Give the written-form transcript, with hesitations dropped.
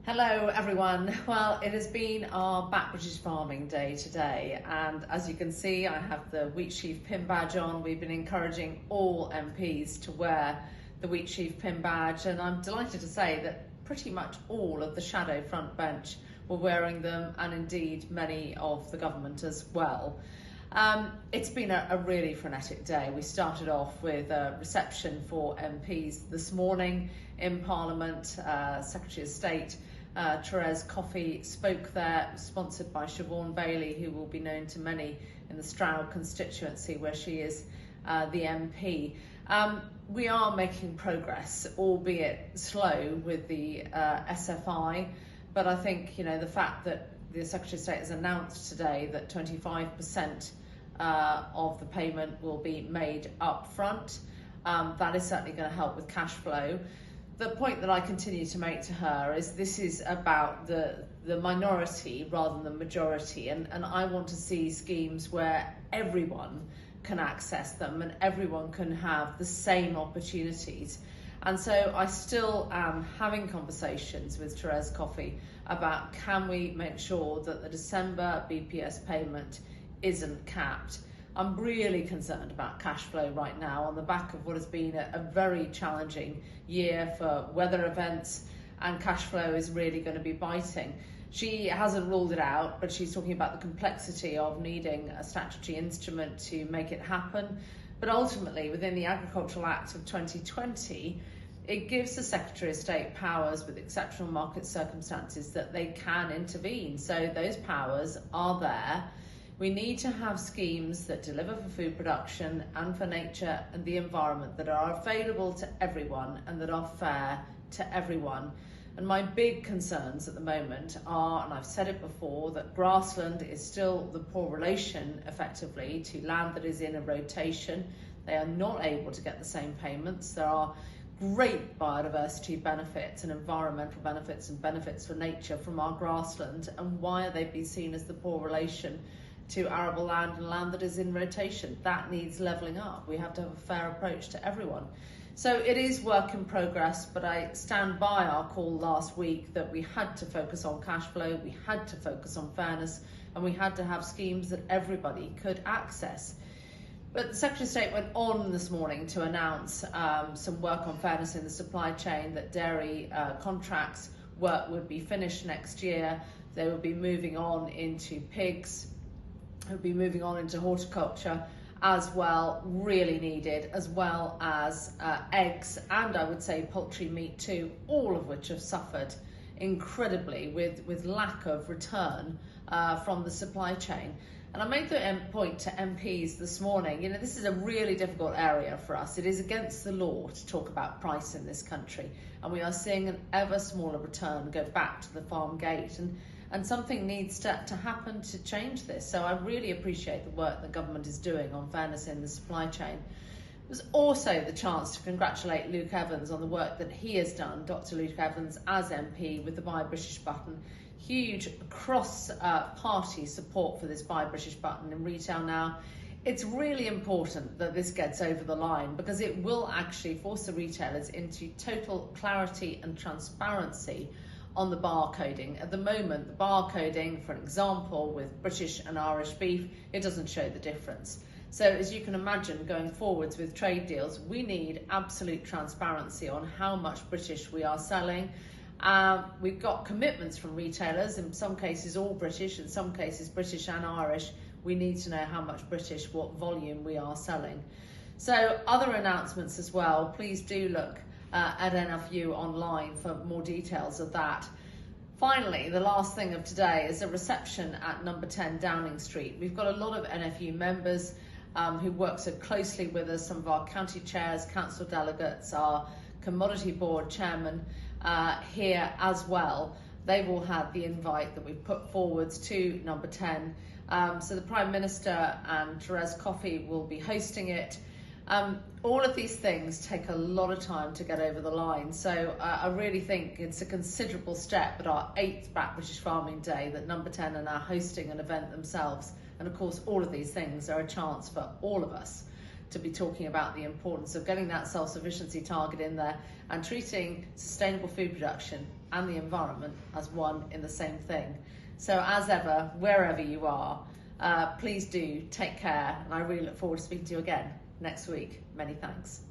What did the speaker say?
Hello everyone. Well, it has been our Back British Farming Day today, and as you can see I have the Wheatsheaf pin badge on. We've been encouraging all MPs to wear the Wheatsheaf pin badge, and I'm delighted to say that pretty much all of the shadow front bench were wearing them, and indeed many of the government as well. It's been a really frenetic day. We started off with a reception for MPs this morning in Parliament. Secretary of State Therese Coffey spoke there, sponsored by Siobhan Bailey, who will be known to many in the Stroud constituency where she is the MP. We are making progress, albeit slow, with the SFI, but I think the fact that the Secretary of State has announced today that 25% of the payment will be made up front, that is certainly going to help with cash flow. The point that I continue to make to her is this is about the minority rather than the majority, and I want to see schemes where everyone can access them and everyone can have the same opportunities. And so I still am having conversations with Therese Coffey about, can we make sure that the December BPS payment isn't capped. I'm really concerned about cash flow right now on the back of what has been a very challenging year for weather events, and cash flow is really going to be biting. She hasn't ruled it out, but she's talking about the complexity of needing a statutory instrument to make it happen. But ultimately, within the Agricultural Act of 2020, it gives the Secretary of State powers with exceptional market circumstances that they can intervene. So those powers are there. We need to have schemes that deliver for food production and for nature and the environment, that are available to everyone and that are fair to everyone. And my big concerns at the moment are, and I've said it before, that grassland is still the poor relation effectively to land that is in a rotation. They are not able to get the same payments. There are great biodiversity benefits and environmental benefits and benefits for nature from our grassland, and why are they being seen as the poor relation to arable land and land that is in rotation? That needs levelling up. We have to have a fair approach to everyone. So it is work in progress, but I stand by our call last week that we had to focus on cash flow, we had to focus on fairness, and we had to have schemes that everybody could access. But the Secretary of State went on this morning to announce some work on fairness in the supply chain, that dairy contracts work would be finished next year. They would be moving on into pigs, would be moving on into horticulture as well, really needed, as well as eggs, and I would say poultry meat too, all of which have suffered incredibly with lack of return from the supply chain. And I made the point to MPs this morning, this is a really difficult area for us. It is against the law to talk about price in this country, and we are seeing an ever smaller return go back to the farm gate, and something needs to happen to change this. So I really appreciate the work the government is doing on fairness in the supply chain. It was also the chance to congratulate Luke Evans on the work that he has done, Dr. Luke Evans as MP, with the Buy British button. Huge cross-party support for this Buy British button in retail now. It's really important that this gets over the line, because it will actually force the retailers into total clarity and transparency on the barcoding. At the moment, the barcoding, for example, with British and Irish beef, it doesn't show the difference. So as you can imagine, going forwards with trade deals, we need absolute transparency on how much British we are selling. We've got commitments from retailers, in some cases all British, in some cases British and Irish. We need to know how much British, what volume we are selling. So other announcements as well, please do look at NFU online for more details of that. Finally, the last thing of today is a reception at number 10 Downing Street. We've got a lot of NFU members who work so closely with us, some of our county chairs, council delegates, our commodity board chairman here as well. They've all had the invite that we've put forwards to number 10. So the Prime Minister and Therese Coffey will be hosting it. All of these things take a lot of time to get over the line, so I really think it's a considerable step at our 8th Back British Farming Day that number 10 are now hosting an event themselves, and of course all of these things are a chance for all of us to be talking about the importance of getting that self-sufficiency target in there and treating sustainable food production and the environment as one in the same thing. So as ever, wherever you are, please do take care, and I really look forward to speaking to you again next week. Many thanks.